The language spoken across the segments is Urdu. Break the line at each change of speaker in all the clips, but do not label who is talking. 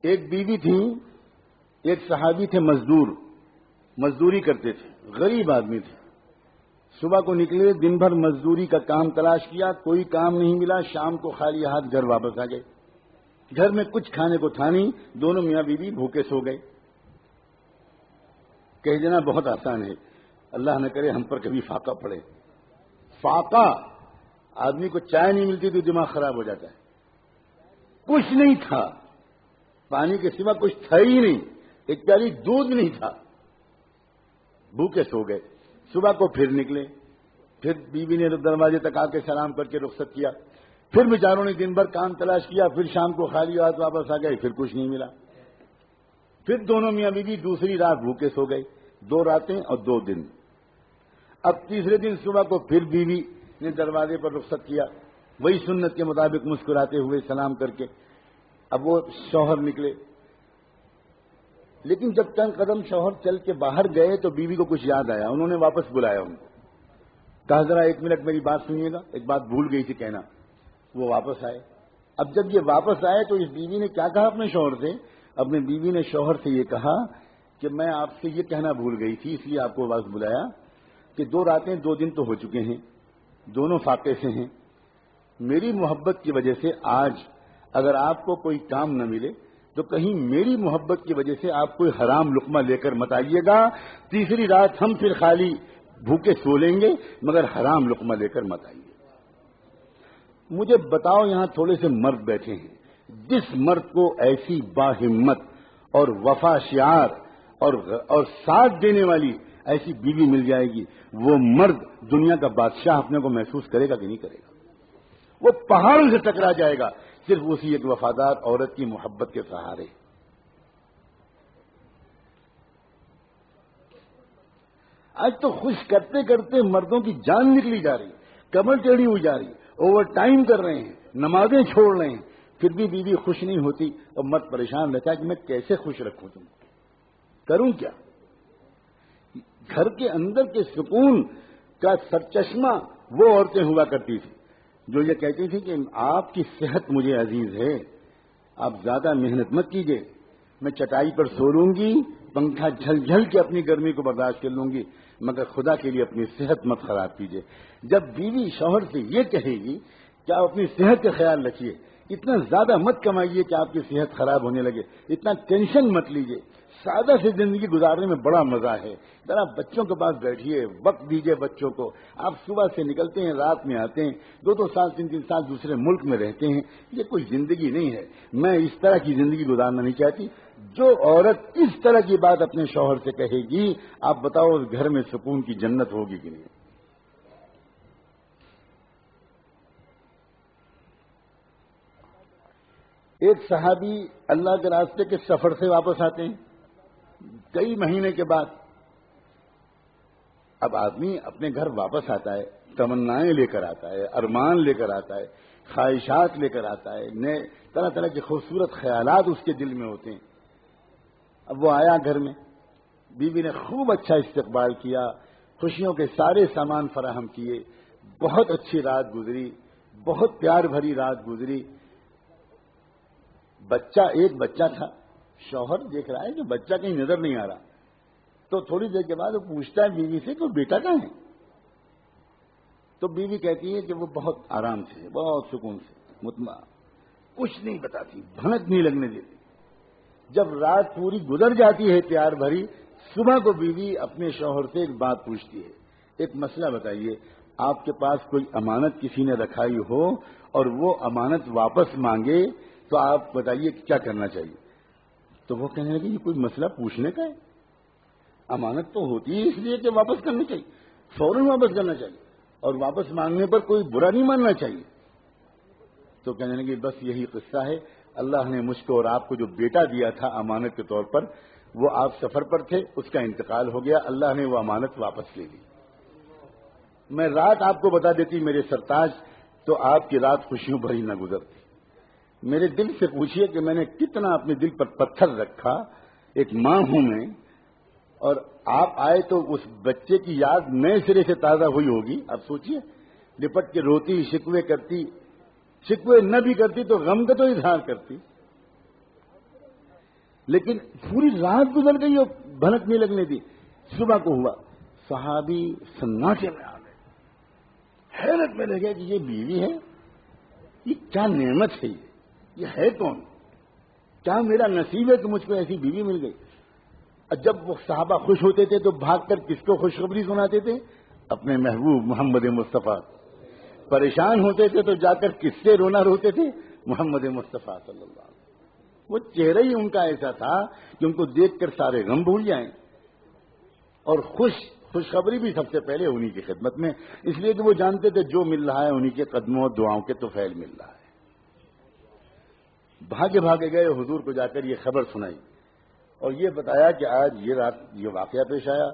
ایک بیوی تھی، ایک صحابی تھے مزدوری کرتے تھے، غریب آدمی تھے. صبح کو نکلے، دن بھر مزدوری کا کام تلاش کیا، کوئی کام نہیں ملا، شام کو خالی ہاتھ گھر واپس آ گئے. گھر میں کچھ کھانے کو تھا نہیں، دونوں میاں بیوی بھوکے سو گئے. کہہ دینا بہت آسان ہے، اللہ نہ کرے ہم پر کبھی فاقہ پڑے. فاقہ، آدمی کو چائے نہیں ملتی تو دماغ خراب ہو جاتا ہے. کچھ نہیں تھا، پانی کے سوا کچھ تھا ہی نہیں، ایک پیالی دودھ نہیں تھا، بھوکے سو گئے. صبح کو پھر نکلے، پھر بیوی نے دروازے تک آ کے سلام کر کے رخصت کیا. پھر بیچاروں نے دن بھر کام تلاش کیا، پھر شام کو خالی ہاتھ واپس آ گئے، پھر کچھ نہیں ملا. پھر دونوں میاں بیوی دوسری رات بھوکے سو گئے، 2 راتیں اور 2 دن. اب تیسرے دن صبح کو پھر بیوی نے دروازے پر رخصت کیا، وہی سنت کے مطابق مسکراتے ہوئے سلام کر کے. اب وہ شوہر نکلے، لیکن جب چند قدم شوہر چل کے باہر گئے تو بیوی کو کچھ یاد آیا. انہوں نے واپس بلایا ان کو، کہا ذرا 1 منٹ میری بات سنیے گا، ایک بات بھول گئی تھی کہنا. وہ واپس آئے. اب جب یہ واپس آئے تو اس بیوی نے کیا کہا اپنے شوہر سے؟ اپنے بیوی نے شوہر سے یہ کہا کہ میں آپ سے یہ کہنا بھول گئی تھی، اس لیے آپ کو واپس بلایا کہ 2 راتیں 2 دن تو ہو چکے ہیں، دونوں فاقے سے ہیں. میری محبت کی وجہ سے آج اگر آپ کو کوئی کام نہ ملے تو کہیں میری محبت کی وجہ سے آپ کوئی حرام لقمہ لے کر مت آئیے گا. تیسری رات ہم پھر خالی بھوکے سو لیں گے، مگر حرام لقمہ لے کر مت آئیے. مجھے بتاؤ، یہاں تھوڑے سے مرد بیٹھے ہیں، جس مرد کو ایسی باہمت اور وفا شعار اور ساتھ دینے والی ایسی بیوی مل جائے گی، وہ مرد دنیا کا بادشاہ اپنے کو محسوس کرے گا کہ نہیں کرے گا؟ وہ پہاڑوں سے ٹکرا جائے گا صرف اسی ایک وفادار عورت کی محبت کے سہارے. آج تو خوش کرتے کرتے مردوں کی جان نکلی جا رہی، کمر ٹیڑھی ہوئی جا رہی، اوور ٹائم کر رہے ہیں، نمازیں چھوڑ رہے ہیں، پھر بھی بیوی خوش نہیں ہوتی اور مرد پریشان رہتا ہے کہ میں کیسے خوش رکھوں تم کو، کروں کیا؟ گھر کے اندر کے سکون کا سرچشمہ وہ عورتیں ہوا کرتی تھی جو یہ کہتی تھی کہ آپ کی صحت مجھے عزیز ہے، آپ زیادہ محنت مت کیجیے، میں چٹائی پر سو لوں گی، پنکھا جھل جھل کے اپنی گرمی کو برداشت کر لوں گی، مگر خدا کے لیے اپنی صحت مت خراب کیجیے. جب بیوی شوہر سے یہ کہے گی کہ آپ اپنی صحت کا خیال رکھیے، اتنا زیادہ مت کمائیے کہ آپ کی صحت خراب ہونے لگے، اتنا ٹینشن مت لیجیے، سادہ سے زندگی گزارنے میں بڑا مزہ ہے، ذرا بچوں کے پاس بیٹھیے، وقت دیجیے بچوں کو. آپ صبح سے نکلتے ہیں، رات میں آتے ہیں، 2 سال 3 سال دوسرے ملک میں رہتے ہیں، یہ کوئی زندگی نہیں ہے. میں اس طرح کی زندگی گزارنا نہیں چاہتی. جو عورت اس طرح کی بات اپنے شوہر سے کہے گی، آپ بتاؤ اس گھر میں سکون کی جنت ہوگی کہ نہیں؟ ایک صحابی اللہ کے راستے کے سفر سے واپس آتے ہیں کئی مہینے کے بعد. اب آدمی اپنے گھر واپس آتا ہے، تمنائیں لے کر آتا ہے، ارمان لے کر آتا ہے، خواہشات لے کر آتا ہے، نئے طرح طرح کے خوبصورت خیالات اس کے دل میں ہوتے ہیں. اب وہ آیا گھر میں، بیوی نے خوب اچھا استقبال کیا، خوشیوں کے سارے سامان فراہم کیے، بہت اچھی رات گزری، بہت پیار بھری رات گزری. ایک بچہ تھا، شوہر دیکھ رہا ہے کہ بچہ کہیں نظر نہیں آ رہا، تو تھوڑی دیر کے بعد وہ پوچھتا ہے بیوی سے کہ بیٹا کہاں ہے؟ تو بیوی کہتی ہے کہ وہ بہت آرام سے، بہت سکون سے، مطمئن، کچھ نہیں بتاتی، بھنک نہیں لگنے دیتی. جب رات پوری گزر جاتی ہے پیار بھری، صبح کو بیوی اپنے شوہر سے ایک بات پوچھتی ہے، ایک مسئلہ بتائیے، آپ کے پاس کوئی امانت کسی نے رکھائی ہو اور وہ امانت واپس مانگے تو آپ بتائیے کیا کرنا چاہیے؟ تو وہ کہنے لگے یہ کوئی مسئلہ پوچھنے کا ہے، امانت تو ہوتی ہے اس لیے کہ واپس کرنی چاہیے، فوراً واپس کرنا چاہیے، اور واپس مانگنے پر کوئی برا نہیں ماننا چاہیے. تو کہنے لگے بس یہی قصہ ہے، اللہ نے مجھ کو اور آپ کو جو بیٹا دیا تھا امانت کے طور پر، وہ آپ سفر پر تھے، اس کا انتقال ہو گیا، اللہ نے وہ امانت واپس لے لی. میں رات آپ کو بتا دیتی میرے سرتاج، تو آپ کی رات خوشیوں بھری نہ گزرتی. میرے دل سے پوچھئے کہ میں نے کتنا اپنے دل پر پتھر رکھا، ایک ماں ہوں میں، اور آپ آئے تو اس بچے کی یاد نئے سرے سے تازہ ہوئی ہوگی. اب سوچئے، لپٹ کے روتی، شکوے کرتی، شکوے نہ بھی کرتی تو غم کا تو اظہار کرتی. لیکن پوری رات گزر گئی اور بھنک نہیں لگنے دی. صبح کو ہوا, صحابی سناٹے میں آ گئے, حیرت میں رہ گیا کہ یہ بیوی ہے, یہ کیا نعمت ہے, یہ ہے کون, کیا میرا نصیب ہے کہ مجھ کو ایسی بیوی مل گئی. جب وہ صحابہ خوش ہوتے تھے تو بھاگ کر کس کو خوشخبری سناتے تھے؟ اپنے محبوب محمد مصطفیٰ. پریشان ہوتے تھے تو جا کر کس سے رونا روتے تھے؟ محمد مصطفیٰ صلی اللہ علیہ وسلم. وہ چہرہ ہی ان کا ایسا تھا کہ ان کو دیکھ کر سارے غم بھول جائیں, اور خوشخبری بھی سب سے پہلے انہی کی خدمت میں, اس لیے کہ وہ جانتے تھے جو مل رہا ہے انہی کے قدموں اور دعاؤں کے طفیل مل رہا ہے. بھاگے بھاگے گئے, حضور کو جا کر یہ خبر سنائی اور یہ بتایا کہ آج یہ رات یہ واقعہ پیش آیا,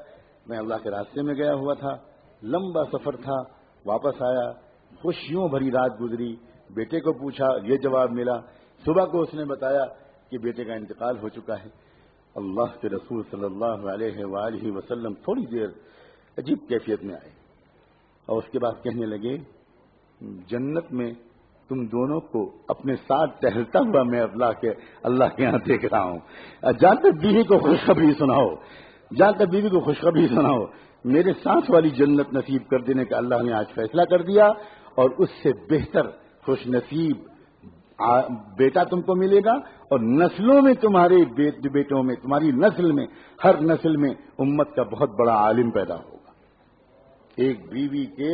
میں اللہ کے راستے میں گیا ہوا تھا, لمبا سفر تھا, واپس آیا, خوشیوں بھری رات گزری. بیٹے کو پوچھا, یہ جواب ملا. صبح کو اس نے بتایا کہ بیٹے کا انتقال ہو چکا ہے. اللہ کے رسول صلی اللہ علیہ وآلہ وسلم تھوڑی دیر عجیب کیفیت میں آئے اور اس کے بعد کہنے لگے, جنت میں تم دونوں کو اپنے ساتھ ٹہلتا ہوا میں اللہ کے یہاں دیکھ رہا ہوں. جا کر بیوی کو خوشخبری سناؤ, جا کر بیوی کو خوشخبری سناؤ, میرے ساتھ والی جنت نصیب کر دینے کا اللہ نے آج فیصلہ کر دیا, اور اس سے بہتر خوش نصیب بیٹا تم کو ملے گا, اور نسلوں میں تمہارے بیٹوں میں, تمہاری نسل میں, ہر نسل میں امت کا بہت بڑا عالم پیدا ہوگا. ایک بیوی کے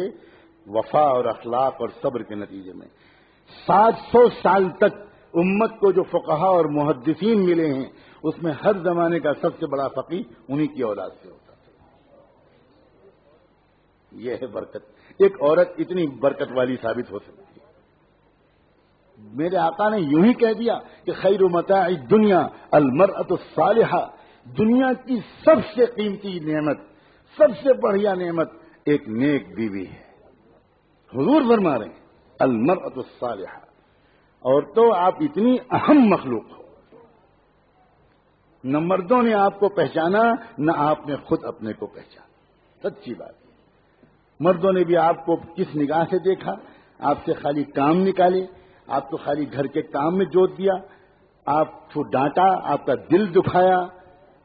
وفا اور اخلاق اور صبر کے نتیجے میں 700 سال تک امت کو جو فقہا اور محدثین ملے ہیں, اس میں ہر زمانے کا سب سے بڑا فقیہ انہی کی اولاد سے ہوتا تھا. یہ ہے برکت. ایک عورت اتنی برکت والی ثابت ہو سکتی ہے. میرے آقا نے یوں ہی کہہ دیا کہ خیر متاع الدنیا المرأة الصالحہ, دنیا کی سب سے قیمتی نعمت, سب سے بڑھیا نعمت ایک نیک بیوی ہے. حضور فرما رہے ہیں المرأة الصالحہ. اور تو آپ اتنی اہم مخلوق ہو, نہ مردوں نے آپ کو پہچانا نہ آپ نے خود اپنے کو پہچانا. سچی بات ہے, مردوں نے بھی آپ کو کس نگاہ سے دیکھا؟ آپ سے خالی کام نکالے, آپ کو خالی گھر کے کام میں جوت دیا, آپ کو ڈانٹا, آپ کا دل دکھایا,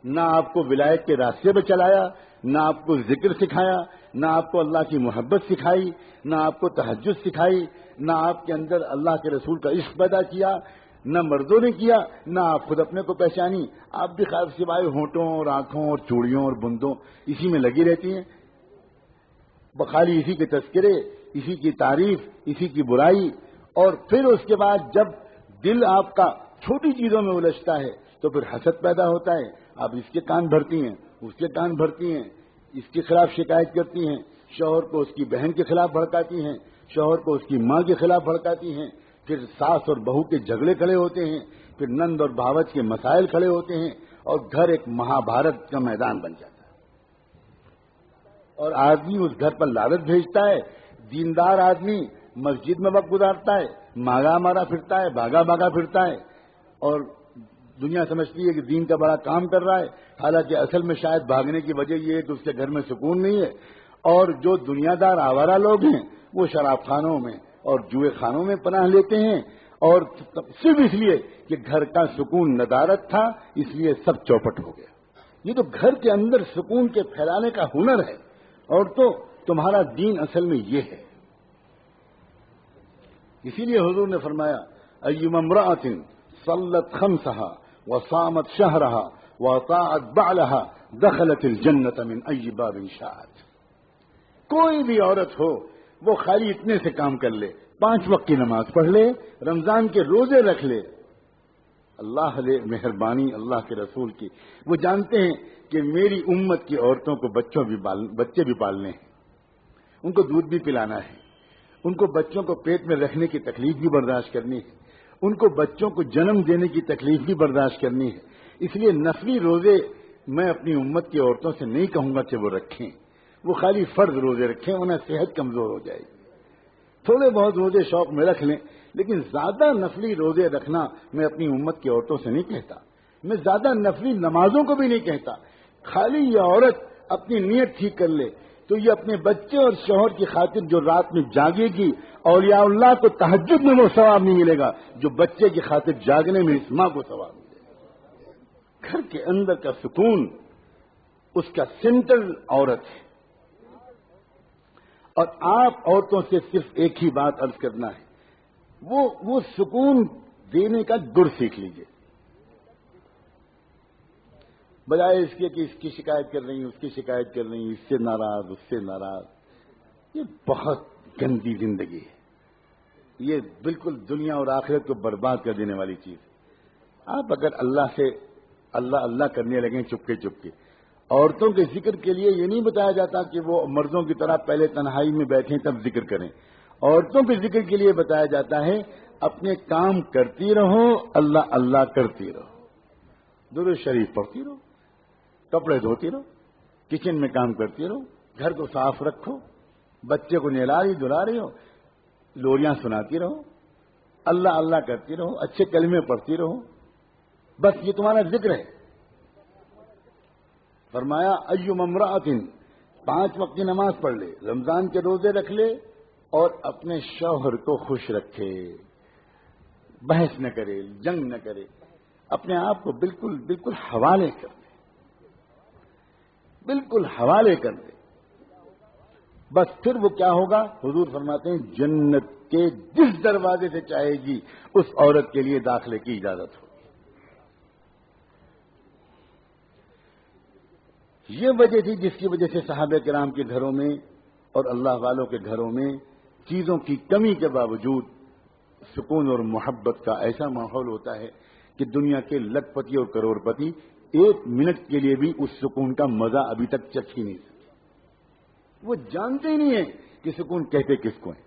نہ آپ کو ولایت کے راستے پہ چلایا, نہ آپ کو ذکر سکھایا, نہ آپ کو اللہ کی محبت سکھائی, نہ آپ کو تہجد سکھائی, نہ آپ کے اندر اللہ کے رسول کا عشق پیدا کیا, نہ مردوں نے کیا, نہ آپ خود اپنے کو پہچانی. آپ بھی خیر سوائے ہونٹوں اور آنکھوں اور چوڑیوں اور بندوں اسی میں لگی رہتی ہیں, بخالی اسی کے تذکرے, اسی کی تعریف, اسی کی برائی. اور پھر اس کے بعد جب دل آپ کا چھوٹی چیزوں میں الجھتا ہے تو پھر حسد پیدا ہوتا ہے. آپ اس کے کان بھرتی ہیں, اس کے کان بھرتی ہیں, اس کے خلاف شکایت کرتی ہیں, شوہر کو اس کی بہن کے خلاف بھڑکاتی ہیں, شوہر کو اس کی ماں کے خلاف بھڑکاتی ہیں, پھر ساس اور بہو کے جھگڑے کھڑے ہوتے ہیں, پھر نند اور بھاوج کے مسائل کھڑے ہوتے ہیں, اور گھر ایک مہابھارت کا میدان بن جاتا ہے. اور آدمی اس گھر پر لالچ بھیجتا ہے. دیندار آدمی مسجد میں وقت گزارتا ہے, مارا مارا پھرتا ہے, بھاگا بھاگا پھرتا ہے, اور دنیا سمجھتی ہے کہ دین کا بڑا کام کر رہا ہے, حالانکہ اصل میں شاید بھاگنے کی وجہ یہ ہے کہ اس کے گھر میں سکون نہیں ہے. اور جو دنیا دار آوارہ لوگ ہیں وہ شراب خانوں میں اور جوئے خانوں میں پناہ لیتے ہیں, اور صرف اس لیے کہ گھر کا سکون ندارت تھا, اس لیے سب چوپٹ ہو گیا. یہ تو گھر کے اندر سکون کے پھیلانے کا ہنر ہے, اور تو تمہارا دین اصل میں یہ ہے. اسی لیے حضور نے فرمایا ایما امرأۃ صلت خمسہا وصامت شہرہا واطاعت بعلہا دخلت الجنۃ من ای باب شاءت. کوئی بھی عورت ہو وہ خالی اتنے سے کام کر لے, 5 وقت کی نماز پڑھ لے, رمضان کے روزے رکھ لے, اللہ علیہ مہربانی اللہ کے رسول کی. وہ جانتے ہیں کہ میری امت کی عورتوں کو بچے بھی پالنے ہیں, ان کو دودھ بھی پلانا ہے, ان کو بچوں کو پیٹ میں رکھنے کی تکلیف بھی برداشت کرنی ہے, ان کو بچوں کو جنم دینے کی تکلیف بھی برداشت کرنی ہے. اس لیے نفلی روزے میں اپنی امت کی عورتوں سے نہیں کہوں گا کہ وہ رکھیں, وہ خالی فرض روزے رکھیں, انہیں صحت کمزور ہو جائے گی. تھوڑے بہت روزے شوق میں رکھ لیں, لیکن زیادہ نفلی روزے رکھنا میں اپنی امت کی عورتوں سے نہیں کہتا. میں زیادہ نفلی نمازوں کو بھی نہیں کہتا. خالی یہ عورت اپنی نیت ٹھیک کر لے تو یہ اپنے بچے اور شوہر کی خاطر جو رات میں جاگے گی, اولیاء اللہ کو تہجد میں وہ ثواب نہیں ملے گا جو بچے کی خاطر جاگنے میں اس ماں کو ثواب ملے گا. گھر کے اندر کا سکون اس کا سینٹرل عورت ہے. اور آپ عورتوں سے صرف ایک ہی بات عرض کرنا ہے، وہ سکون دینے کا گر سیکھ لیجیے، بجائے اس کے کہ اس کی شکایت کر رہی ہیں، اس کی شکایت کر رہی ہیں، اس سے ناراض، اس سے ناراض. یہ بہت گندی زندگی ہے، یہ بالکل دنیا اور آخرت کو برباد کر دینے والی چیز ہے. آپ اگر اللہ سے اللہ اللہ کرنے لگیں چپکے چپکے، عورتوں کے ذکر کے لیے یہ نہیں بتایا جاتا کہ وہ مردوں کی طرح پہلے تنہائی میں بیٹھیں تب ذکر کریں. عورتوں کے ذکر کے لیے بتایا جاتا ہے اپنے کام کرتی رہو، اللہ اللہ کرتی رہو، درود شریف پڑھتی رہو، کپڑے دھوتی رہو، کچن میں کام کرتی رہو، گھر کو صاف رکھو، بچے کو نہلا رہی دھلا رہی ہو، لوریاں سناتی رہو، اللہ اللہ کرتی رہو، اچھے کلمے پڑھتی رہو، بس یہ تمہارا ذکر ہے. فرمایا ایما امرأۃ 5 وقت کی نماز پڑھ لے، رمضان کے روزے رکھ لے اور اپنے شوہر کو خوش رکھے، بحث نہ کرے، جنگ نہ کرے، اپنے آپ کو بالکل بالکل حوالے کر دے، بالکل حوالے کر دے. بس پھر وہ کیا ہوگا؟ حضور فرماتے ہیں جنت کے جس دروازے سے چاہے گی اس عورت کے لیے داخلے کی اجازت ہوگی. یہ وجہ تھی جس کی وجہ سے صحابہ کرام کے گھروں میں اور اللہ والوں کے گھروں میں چیزوں کی کمی کے باوجود سکون اور محبت کا ایسا ماحول ہوتا ہے کہ دنیا کے لکھ پتی اور کروڑ پتی 1 منٹ کے لیے بھی اس سکون کا مزہ ابھی تک چکھ ہی نہیں سکے. وہ جانتے ہی نہیں ہیں کہ سکون کہتے کس کو ہیں.